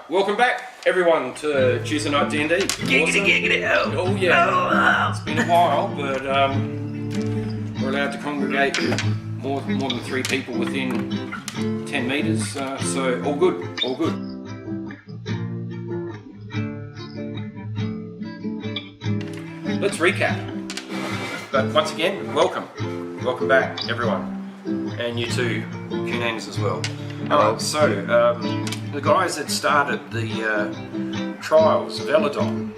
welcome back everyone to Tuesday Night D&D. Giggity, Oh yeah, it's been a while, but we're allowed to congregate more than 3 people within 10 metres, so all good. Let's recap. But once again, welcome back everyone, and you too, Cunangs as well. Alright, so the guys that started the trials of Eladon,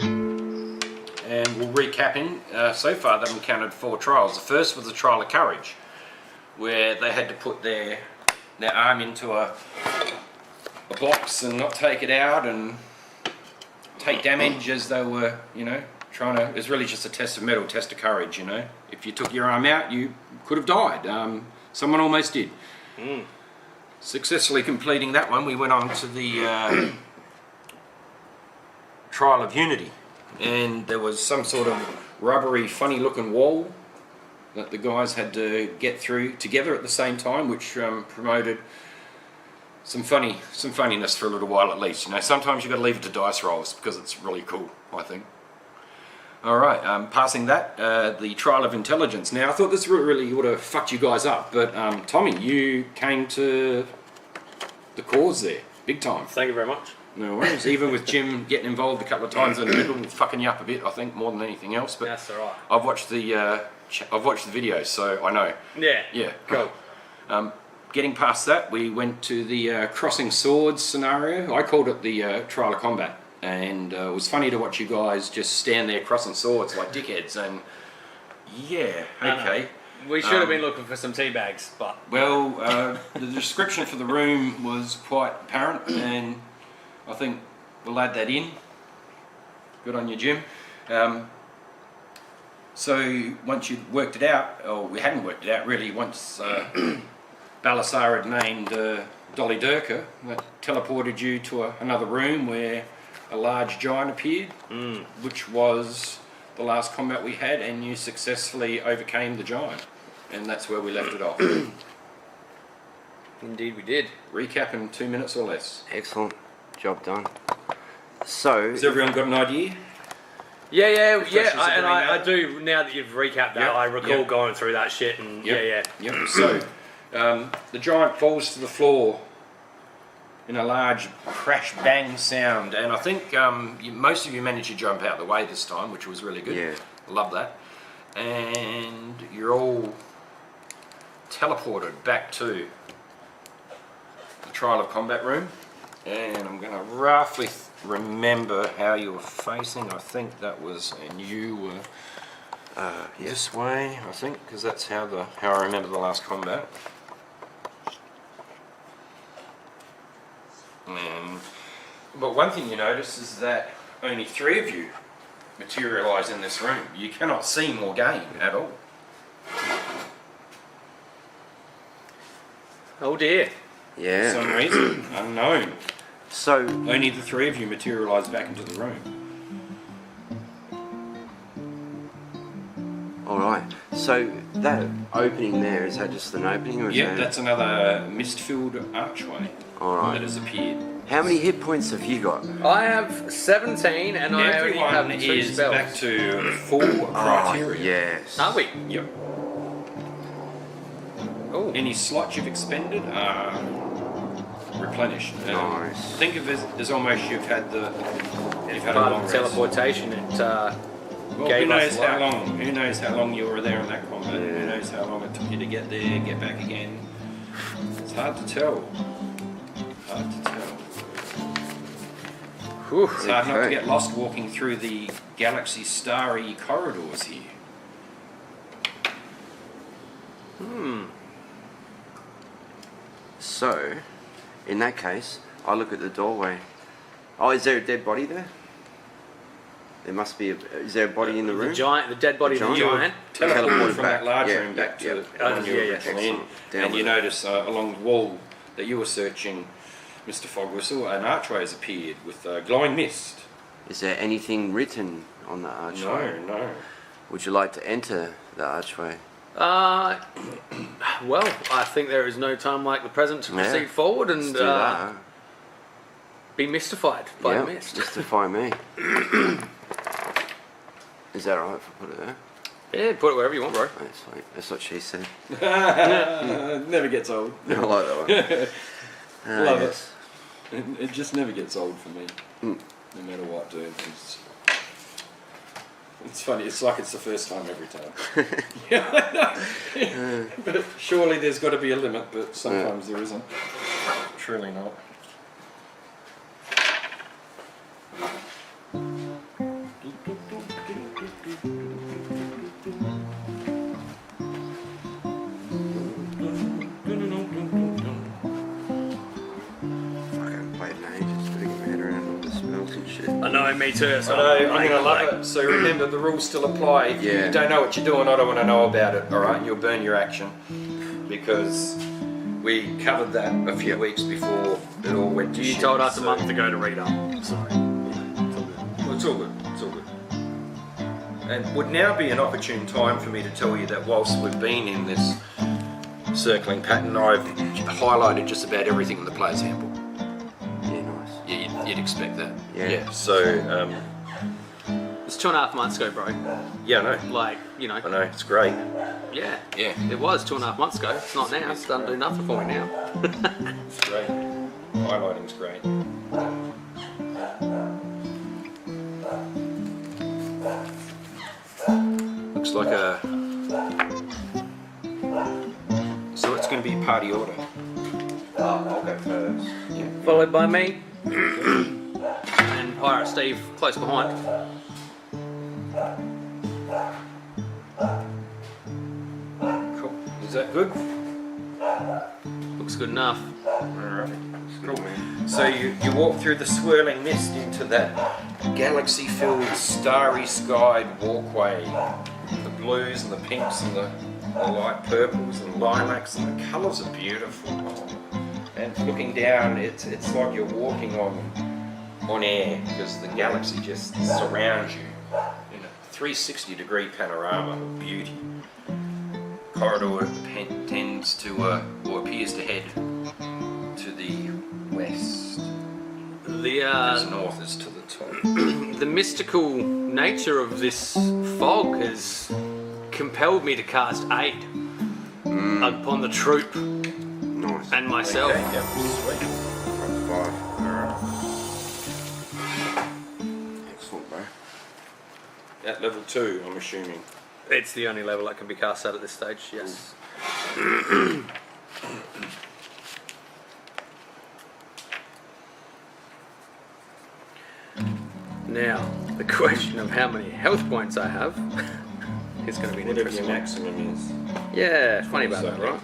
and we'll recap in. So far they've encountered 4 trials. The first was the trial of courage, where they had to put their arm into a box and not take it out and take damage as they were, trying to. It was really just a test of mettle, test of courage. If you took your arm out, you could have died. Someone almost did. Successfully completing that one, we went on to the trial of unity, and there was some sort of rubbery, funny-looking wall that the guys had to get through together at the same time, which promoted some funniness for a little while at least. Sometimes you've got to leave it to dice rolls because it's really cool, I think. Alright, passing that, the trial of intelligence. Now I thought this really would have fucked you guys up, but Tommy, you came to the cause there, big time. Thank you very much. No worries, even with Jim getting involved a couple of times in the middle, fucking you up a bit, I think, more than anything else. But that's alright. I've watched the videos, so I know. Yeah. Cool. Getting past that, we went to the crossing swords scenario. I called it the trial of combat. And it was funny to watch you guys just stand there crossing swords like dickheads, and yeah, okay. We should have been looking for some tea bags, but... Well, the description for the room was quite apparent, and I think we'll add that in. Good on you, Jim. So once you'd worked it out, or we hadn't worked it out really, once Balasar had named Dolly Durka, that teleported you to another room where a large giant appeared, which was the last combat we had, and you successfully overcame the giant, and that's where we left it off. Indeed we did. Recap in 2 minutes or less. Excellent. Job done. So... Has everyone got an idea? Yeah, I do, now that you've recapped that, I recall going through that shit, and Yep. So, the giant falls to the floor in a large crash bang sound, and I think most of you managed to jump out the way this time, which was really good. Yeah. Love that. And you're all teleported back to the trial of combat room, and I'm going to roughly remember how you were facing. I think that was, and you were this way, I think, because that's how I remember the last combat. But one thing you notice is that only 3 of you materialise in this room. You cannot see Morgaine at all. Oh dear. Yeah. For some reason, unknown. So... Only the 3 of you materialise back into the room. Alright. So, that opening there, is that just an opening? Or That's another mist-filled archway that has appeared. How many hit points have you got? I have 17, and I only have 2 is spells. back to 4 criteria. Yes. Are we? Yep. Oh. Any slots you've expended are replenished. Nice. Think of it as almost you've had a Part long of rest. teleportation, it Well, gave who knows us how life. long? Who knows how long you were there in that combat? Who knows how long it took you to get there, get back again? It's hard to tell. Whew. It's hard not to Okay. get lost walking through the galaxy starry corridors here. So, in that case, I look at the doorway. Oh, is there a dead body there? There must be is there a body in the room? The dead body of the giant. Teleported from back. that large Yeah, room back yeah, to yeah. the one you were Yeah, originally in. excellent. Down And you with it. notice along the wall that you were searching, Mr. Fogwhistle, an archway has appeared with glowing mist. Is there anything written on the archway? No. Would you like to enter the archway? Well, I think there is no time like the present to proceed forward, and Let's do that. Be mystified by Yeah, the mist. mystify me. Is that alright if I put it there? Yeah, put it wherever you want, bro. That's sweet. That's what she said. Never gets old. I like that one. Love yes. it. It just never gets old for me. Mm. No matter what, dude. It's funny. It's like it's the first time every time. Yeah, I know. But surely there's got to be a limit, but sometimes there isn't. Truly not. Fucking waiting ages to get my head around all the smells and shit. I know, me too. So I know, I'm going to love it. So remember, the rules still apply. If Yeah. you don't know what you're doing, I don't want to know about it, alright? You'll burn your action. Because we covered that a few weeks before it all went to you shit. told us a So- month ago to read up. Sorry. Well, it's all good. It's all good. And would now be an opportune time for me to tell you that whilst we've been in this circling pattern, I've highlighted just about everything in the player's handbook. Yeah, nice. Yeah, you'd expect that. Yeah. So, It's 2.5 months ago, bro. yeah, I know. Like, you know. I know. It's great. Yeah. Yeah. It was 2.5 months ago. It's not now. It's done do nothing for me now. It's great. Highlighting's great. Looks like a. So it's going to be party order. I'll go first. Yeah. Followed by me. And Pirate Steve close behind. Cool. Is that good? Looks good enough. Alright. Cool. So you walk through the swirling mist into that galaxy-filled, starry-skied walkway. The blues and the pinks and the light purples and lilacs, and the colours are beautiful. And looking down, it's like you're walking on air, because the galaxy just surrounds you in a 360-degree panorama of beauty. Corridor tends to, or appears to head to the west. As north is to the top. The mystical nature of this fog has compelled me to cast aid upon the troop Nice. and myself. Okay, yep, sweet. That's 5. Alright. Excellent, bro. At level 2, I'm assuming. It's the only level that can be cast at this stage, yes. Now, the question of how many health points I have is going to be an Whatever your interesting one. maximum is. Yeah, funny about So, that, right?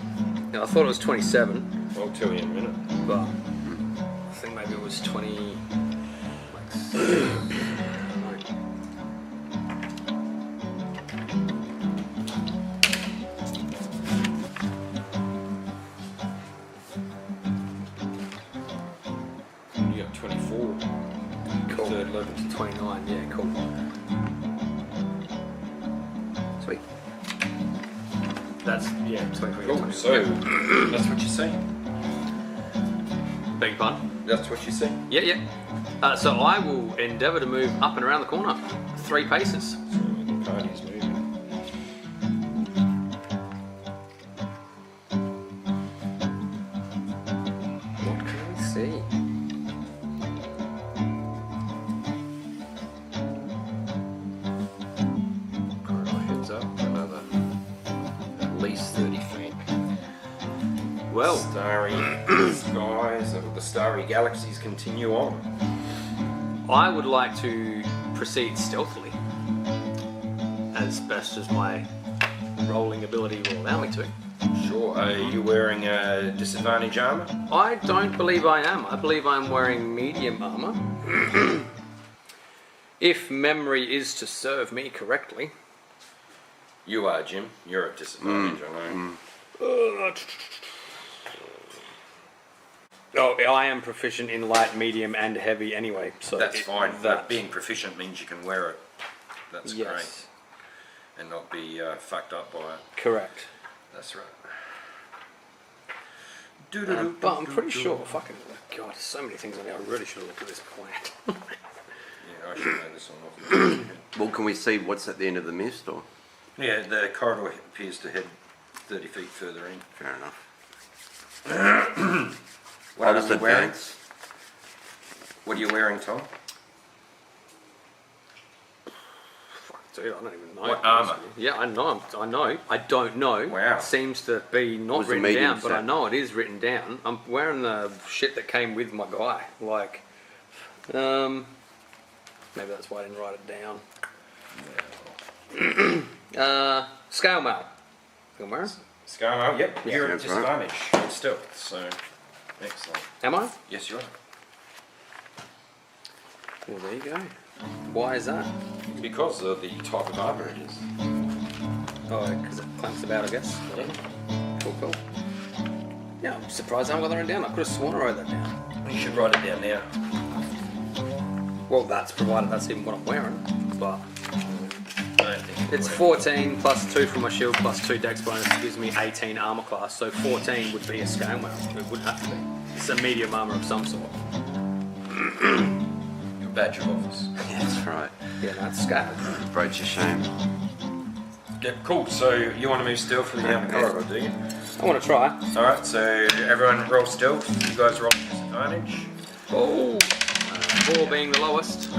Yeah, I thought it was 27, I'll tell you in a minute. but I think maybe it was 20. You got 24. Cool. Third level. 29, yeah, cool. Sweet. That's, yeah, 23. Cool. So, that's what you're saying. Beg your pardon? That's what you're saying. Yeah, yeah. So I will endeavour to move up and around the corner, 3 paces. So the party's moving. What can we see? Corridor heads up another at least 30 feet. Well, Starry skies, the starry galaxies continue on. I would like to proceed stealthily, as best as my rolling ability will allow me to. Sure. Are you wearing disadvantage armor? I don't believe I am. I believe I'm wearing medium armor. If memory is to serve me correctly. You are, Jim. You're at disadvantage, I know. Oh, I am proficient in light, medium, and heavy anyway. So That's fine. But being proficient means you can wear it. That's yes, great. And not be fucked up by it. correct. That's right. But I'm pretty sure, fucking, God, there's so many things on here. I really should have looked at this beforehand. Yeah, I should know this one off the top of my head. Well, can we see what's at the end of the mist, or? Yeah, the corridor appears to head 30 feet further in. Fair enough. What I'll just are you wearing? advance. What are you wearing, Tom? Dude, I don't even know. What armour? Yeah, I know. I don't know. Wow. It seems to be not Was the written medium down, but I set? know it is written down. I'm wearing the shit that came with my guy. Like, maybe that's why I didn't write it down. Scale mail. I'm wearing. Scamo, yep. Yeah, You're at that's right. disadvantage in stealth, so excellent. Am I? Yes, you are. Well, there you go. Why is that? Because of the type of armour it is. Oh, because it clanks about, I guess. Whatever. Cool. Yeah, I'm surprised I haven't got that written down. I could have sworn I wrote that down. You should write it down now. Well, that's provided that's even what I'm wearing. But I don't think it's 14 plus 2 from my shield plus 2 dex bonus gives me 18 armor class. So 14 would be a scale mail. It would have to be. It's a medium armor of some sort. your badge of office. Yeah, that's right. Yeah, no, it's scale. Brooch of shame. Yep, cool. So you want to move stealthily down the corridor, do you? I want to try. Alright, so everyone roll stealth. You guys roll disadvantage. Oh, 4 being the lowest.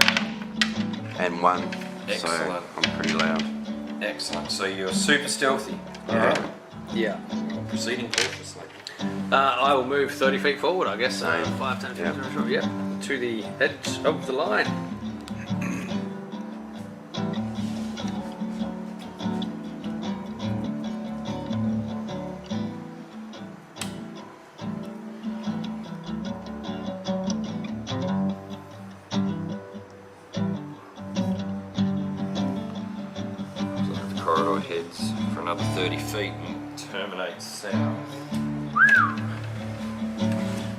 And 1. Excellent. So I'm pretty loud. Excellent. So you're super stealthy. Yeah. Yeah. Proceeding cautiously. I will move 30 feet forward, I guess. Same. 5, 10, 15, Yeah. 20, 25, yeah. To the edge of the line. So the corridor heads for another 30 feet and terminates south.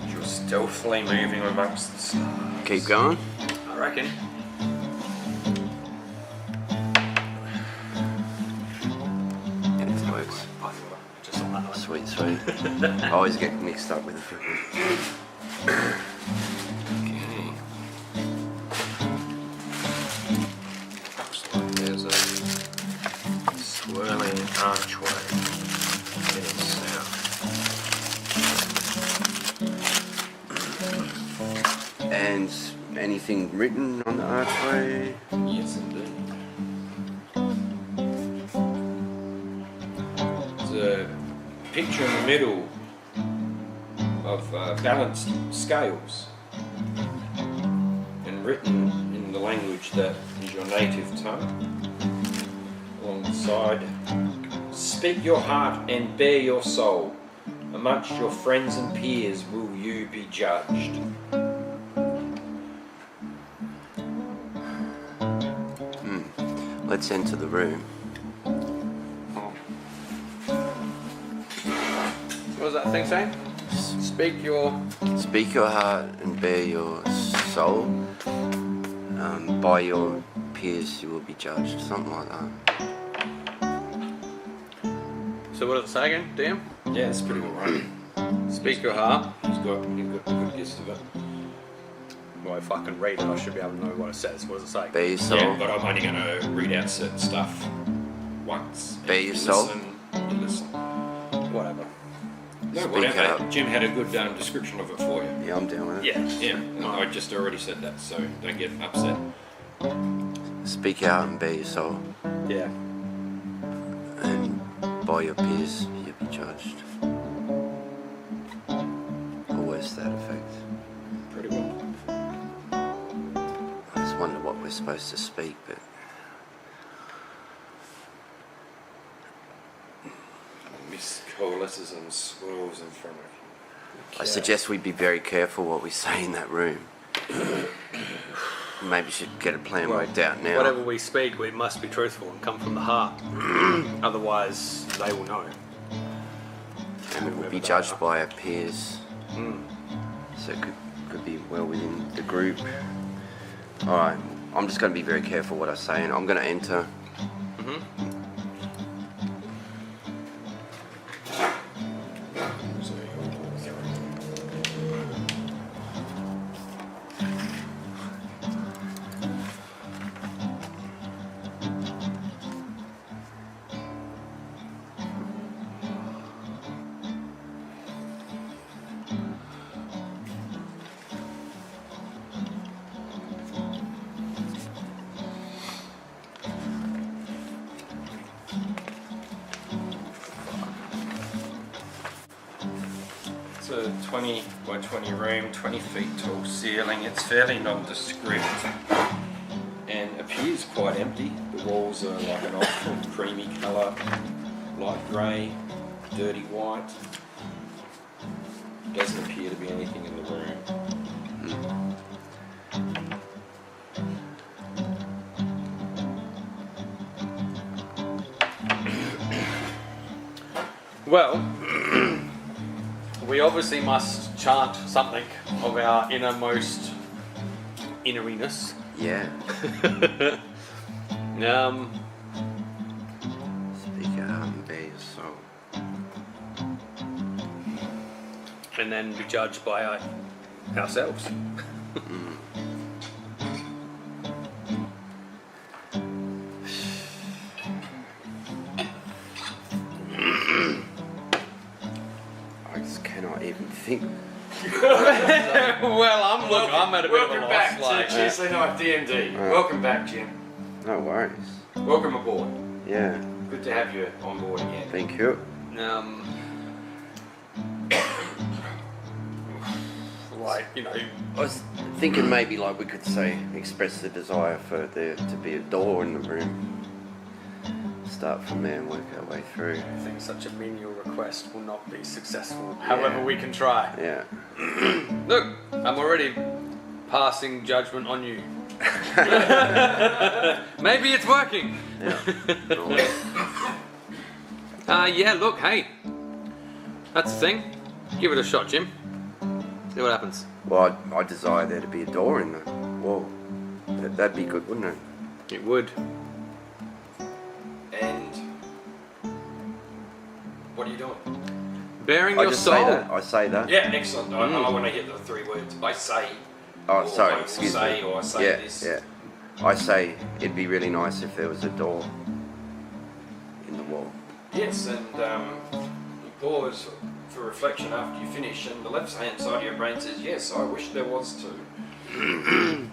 You're stealthily moving amongst the stars. Keep going. I reckon. Yeah, this works. Just on that one. Sweet. I always get mixed up with the freaking. Okay. Looks like there's a swirling archway heading south. And anything written on the archway? Yes, indeed. There's a picture in the middle of balanced scales and written in the language that is your native tongue. Along the side, speak your heart and bare your soul. Amongst your friends and peers will you be judged. Let's enter the room. What was that thing saying? Speak your... Speak your heart and bare your soul. By your peers you will be judged. Something like that. So what does it say again, DM? Yeah, it's pretty good, right? Speak your heart. You've got a good gist of it. Well, if I can read it, I should be able to know what it says. What does it say? Bare your soul. Yeah, but I'm only going to read out certain stuff once. Bare your soul. You listen. Whatever. No, Speak whatever. out. Jim had a good description of it for you. Yeah, I'm down with it. Yeah. Yeah, no, I just already said that, so don't get upset. Speak out and bare your soul. Yeah. And by your peers you'll be judged. Or worse to that effect. Pretty well. I just wonder what we're supposed to speak, but Miss coalesces and swirls in front of you. I suggest we be very careful what we say in that room. Maybe should get a plan worked out now. Whatever we speak, we must be truthful and come from the heart. Otherwise, they will know. And we will be judged by our peers. So it could be well within the group. Alright, I'm just going to be very careful what I say, and I'm going to enter. So you're 20 by 20 room, 20 feet tall ceiling. It's fairly nondescript and appears quite empty. The walls are like an off creamy colour, light grey, dirty white. Doesn't appear to be anything in the room. Well, we obviously must chant something of our innermost inneriness. Yeah. Speak your heart and bare your soul. And then be judged by ourselves. I just cannot even think. Well, I'm at a bit of a loss. Like, Tuesday Night D&D. Welcome back, Jim. No worries. Welcome aboard. Yeah. Good to have you on board again. Thank you. like, you know, I was thinking maybe like we could say express the desire for there to be a door in the room. Start from there and work our way through. I think such a menial request will not be successful. However, we can try. Yeah. Look, I'm already passing judgment on you. Maybe it's working. Yeah. Yeah, look, hey. That's the thing. Give it a shot, Jim. See what happens. Well, I desire there to be a door in the wall. That'd be good, wouldn't it? It would. And what are you doing? Bearing I your just soul. say that. I say that. Yeah, excellent. I want to hear the three words. I say. Oh, or sorry. I will Excuse say, me. Or I say Yeah, this. yeah. I say it'd be really nice if there was a door in the wall. Yes, and you pause for reflection after you finish, and the left-hand side of your brain says, yes, I wish there was too.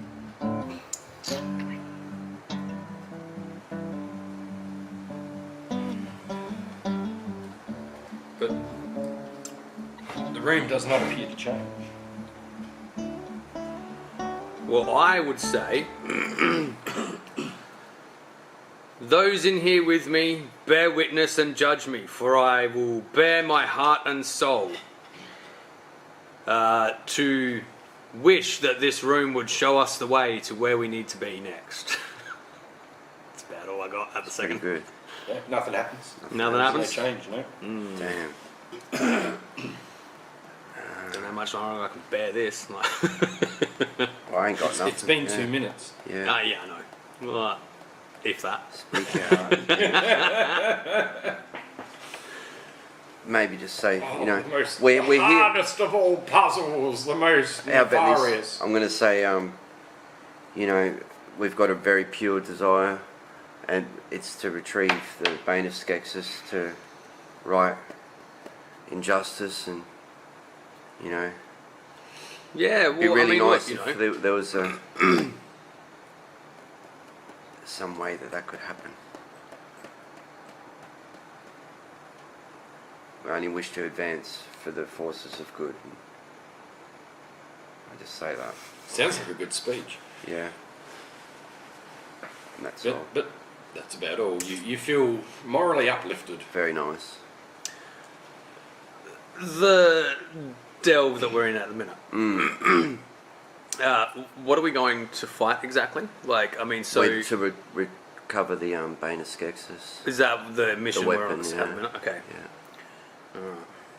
But the room does not appear to change. Well, I would say, those in here with me, bear witness and judge me, for I will bear my heart and soul to wish that this room would show us the way to where we need to be next. That's about all I got at the Pretty second. good. Yeah, nothing happens. Nothing There's happens? no change, no. Damn. Don't know how much longer I can bear this. Like Well, I ain't got nothing. It's been yeah. 2 minutes. Yeah. yeah, I know. Well, if that. Speak out. Maybe just say, you know, the most we're here. hardest of all puzzles, the most How about nefarious. this? I'm going to say, you know, we've got a very pure desire, and it's to retrieve the bane of Skeksis, to right injustice, and you know, Yeah, it'd be well, really I mean, nice look, you if know. there was a some way that could happen. We only wish to advance for the forces of good. I just say that. Sounds like a good speech. Yeah. And that's But, all. but that's about all. You feel morally uplifted. Very nice. The delve that we're in at the minute. What are we going to fight exactly? Like, I mean, so Wait to recover the Bane of Skeksis. is that the mission we're on weapon, at the yeah. minute? Okay. Yeah.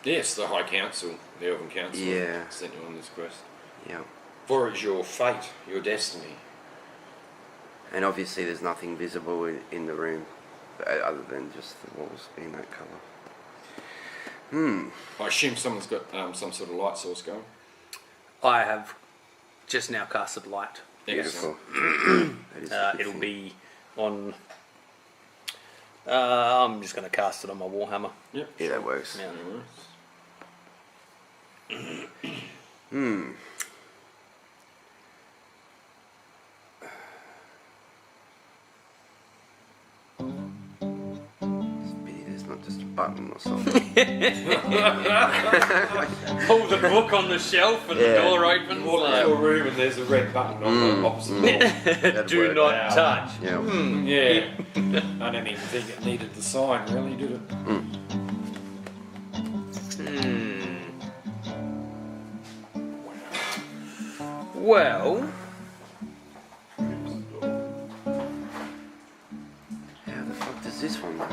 Yes, the High Council, the Elven Council, Yeah. sent you on this quest. Yeah. For it's your fate, your destiny. And obviously there's nothing visible in the room other than just the walls being that colour. I assume someone's got some sort of light source going. I have just now casted light. Beautiful. That is a good It'll thing. be on. I'm just going to cast it on my Warhammer. Yep. Yeah, that works. Yeah. It's a pity there's not just a button or something. Pull the book on the shelf and Yeah. the door opens. You walk into a room and there's a red button on the opposite wall. That'd Do work. not Yeah. touch. Yeah. Yeah. I didn't even think it needed the sign, really, did it? Well, How the fuck does this one work?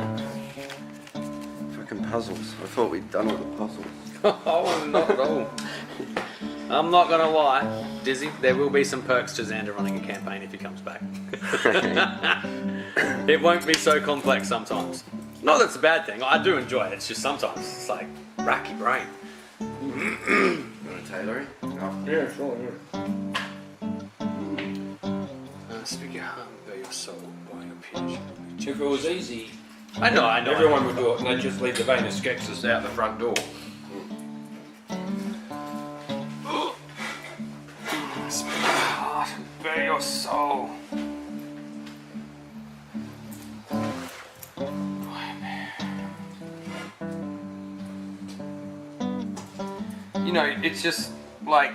Fucking puzzles. I thought we'd done all the puzzles. oh, not at all. I'm not gonna lie, Dizzy. There will be some perks to Xander running a campaign if he comes back. It won't be so complex sometimes. Not that it's a bad thing. I do enjoy it. It's just sometimes it's like racky brain. You want to tailor it? No. Yeah, sure, yeah. Speak your heart, bear your soul, by your peers. If it was easy, I know. everyone would do it and they'd just leave the Venus Skexus out the front door. Speak your heart, bear your soul. You know, it's just like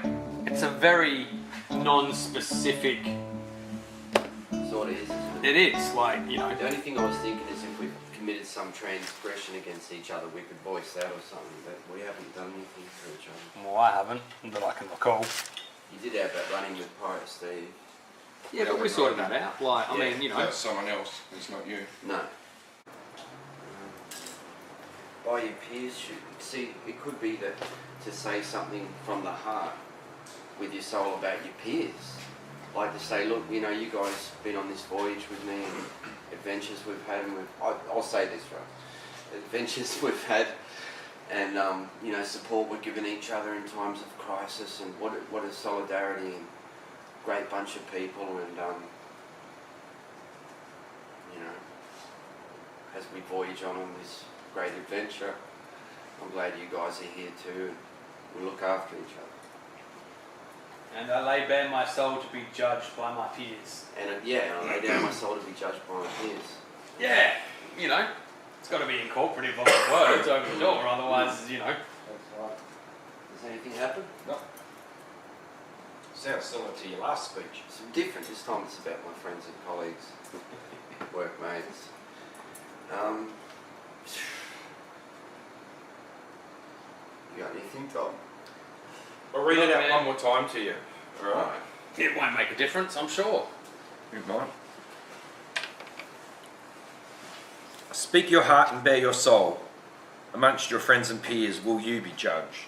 it's a very non-specific. Sort of is, isn't it? It is like, you know. The only thing I was thinking is if we committed some transgression against each other, we could voice that or something, but we haven't done anything to each other. Well, I haven't, that I can recall. You did have that running with Pirate Steve. Yeah, but we sorted that out. Like, I mean, you know. That's someone else, it's not you. No. By your peers should see, it could be that to say something from the heart with your soul about your peers. Like to say, look, you know, you guys been on this voyage with me and adventures we've had, and I'll say this right, adventures we've had, and you know, support we're giving each other in times of crisis, and what is solidarity, and great bunch of people, and you know, as we voyage on this great adventure, I'm glad you guys are here too, and we look after each other. And I lay bare my soul to be judged by my peers. And yeah, I lay down my soul to be judged by my peers. Yeah, you know, it's got to be incorporative of the words over the door, otherwise, you know. That's right. Does anything happen? No. Sounds similar to your last speech. It's different. This time it's about my friends and colleagues, workmates. You got anything, Tom? I'll read it No, out man. one more time to you. Alright. It won't make a difference, I'm sure. Good night. Speak your heart and bare your soul. Amongst your friends and peers will you be judged.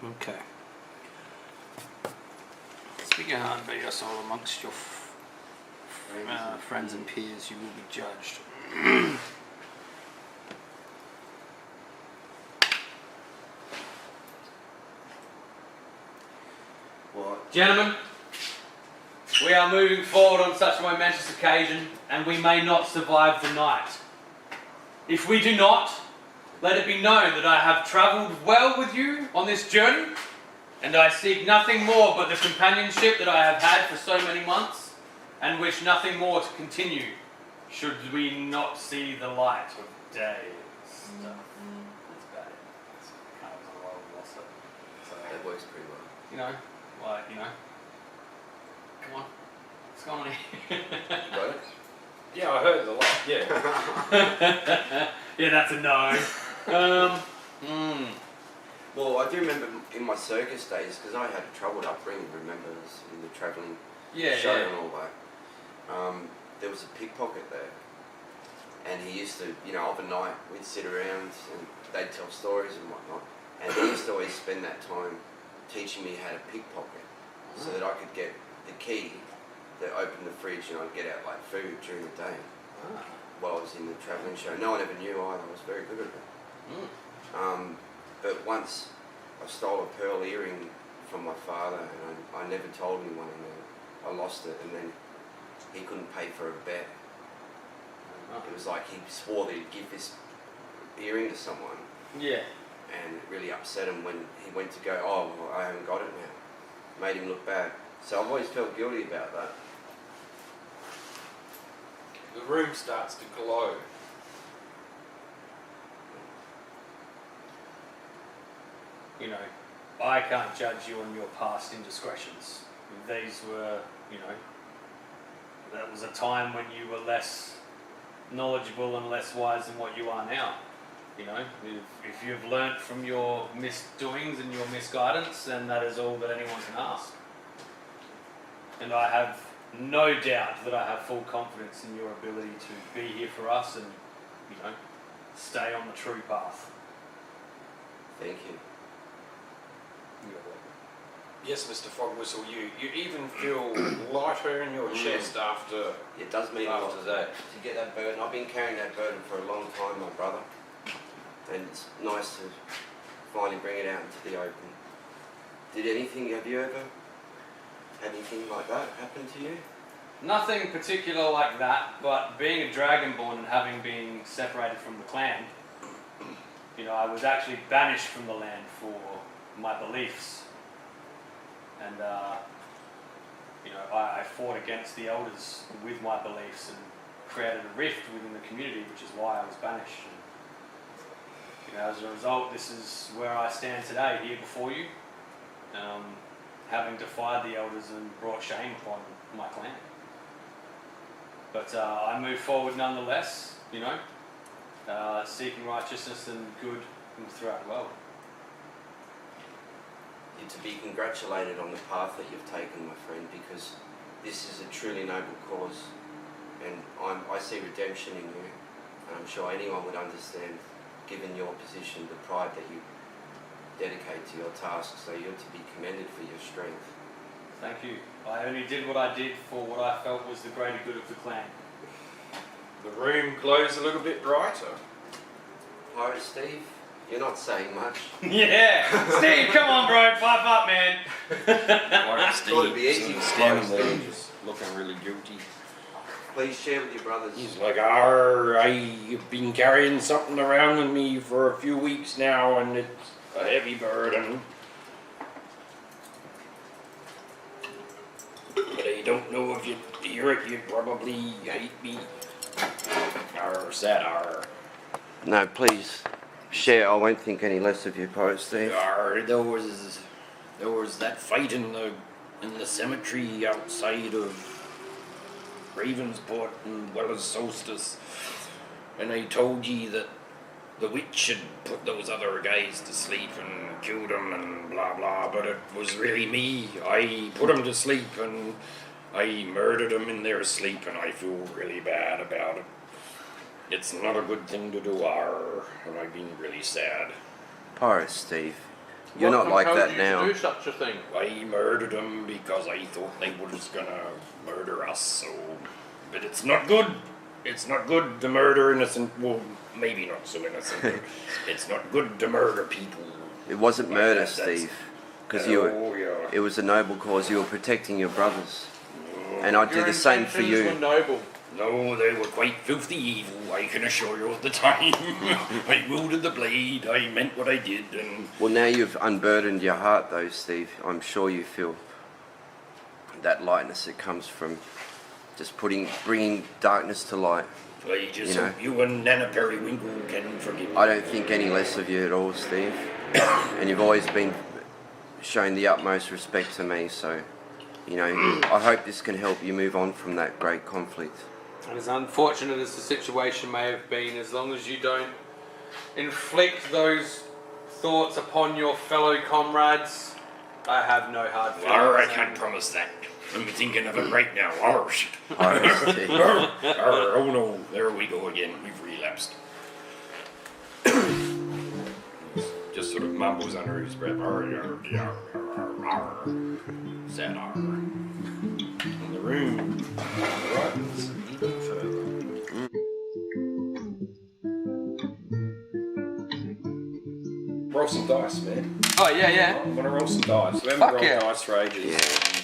Okay. Speak your heart and bear your soul amongst your friends and peers, you will be judged. What? Gentlemen, we are moving forward on such a momentous occasion, and we may not survive the night. If we do not, let it be known that I have travelled well with you on this journey, and I seek nothing more but the companionship that I have had for so many months, and wish nothing more to continue, should we not see the light of day. Stuff. That's bad. It's kind of a while we lost it. So, That works pretty well. you know, like, you know, come on, what's going on here? Got it? Yeah, I heard the light, yeah. Yeah, that's a no. Well, I do remember in my circus days, because I had a troubled upbringing, remember, in the travelling Yeah, show yeah. and all that. There was a pickpocket there, and he used to, you know, of a night we'd sit around and they'd tell stories and whatnot, and he used to always spend that time teaching me how to pickpocket, so that I could get the key that opened the fridge and I'd get out like food during the day while I was in the travelling show. No one ever knew either. I was very good at it. But once I stole a pearl earring from my father, and I never told anyone, and I lost it, and then he couldn't pay for a bet. It was like he swore that he'd give this earring to someone, Yeah. and it really upset him when he went to go, oh, well, I haven't got it now. Made him look bad. So I've always felt guilty about that. The room starts to glow. You know, I can't judge you on your past indiscretions. These were, you know, that was a time when you were less knowledgeable and less wise than what you are now. You know, if you've learnt from your misdoings and your misguidance, then that is all that anyone can ask. And I have no doubt that I have full confidence in your ability to be here for us and, you know, stay on the true path. Thank you. Yes, Mr. Fogwhistle, you even feel lighter in your chest after. It does mean a lot After that. to get that burden. I've been carrying that burden for a long time, my brother. And it's nice to finally bring it out into the open. Have you ever had anything like that happen to you? Nothing particular like that, but being a dragonborn and having been separated from the clan, you know, I was actually banished from the land for my beliefs. And, you know, I fought against the elders with my beliefs and created a rift within the community, which is why I was banished. And, you know, as a result, this is where I stand today, here before you, having defied the elders and brought shame upon my clan. But I move forward nonetheless, you know, seeking righteousness and good throughout the world. You're to be congratulated on the path that you've taken, my friend, because this is a truly noble cause, and I see redemption in you, and I'm sure anyone would understand, given your position, the pride that you dedicate to your task, so you're to be commended for your strength. Thank you. I only did what I did for what I felt was the greater good of the clan. The room glows a little bit brighter. Pirate Steve, you're not saying much. Yeah! Steve, come on bro, pipe up man! Thought it'd be easy. Standing there, just looking really guilty. Please share with your brothers. He's like, I've been carrying something around with me for a few weeks now, and it's a heavy burden. But I don't know if you hear it, you'd probably hate me. Arr, sad arr. No, please share. I won't think any less of you, Pirate Steve. Arr, there was that fight in the cemetery outside of Ravensport and Weller's Solstice, and I told ye that the witch had put those other guys to sleep and killed them and blah blah, but it was really me. I put them to sleep and I murdered them in their sleep, and I feel really bad about it. It's not a good thing to do, and I've been really sad. Pirate Steve, you're not like that now. To do such a thing? I murdered them because I thought they were just gonna murder us, so... But it's not good. It's not good to murder innocent... Well, maybe not so innocent, but it's not good to murder people. It wasn't Like murder, that, Steve. Because yeah. it was a noble cause. You were protecting your brothers. No, And I'd do Your the same for intentions you. were noble. no, they were quite filthy evil, I can assure you at the time. I wielded the blade, I meant what I did, and... Well, now you've unburdened your heart, though, Steve. I'm sure you feel that lightness that comes from just bringing darkness to light. I just You know. hope you and Nana Periwinkle can forgive me. I don't think any less of you at all, Steve. And you've always been shown the utmost respect to me, so, you know, I hope this can help you move on from that great conflict. And as unfortunate as the situation may have been, as long as you don't inflict those thoughts upon your fellow comrades, I have no hard feelings. I can't promise that. I'm thinking of it right now. Shit. Pirate Steve. Oh no, there we go again. We've relapsed. Just sort of mumbles under his breath. Sad R. And the room brightens even further. Roll some dice, man. Oh, yeah, yeah. I'm gonna roll some dice. We haven't Fuck rolled yeah. dice for ages. Yeah.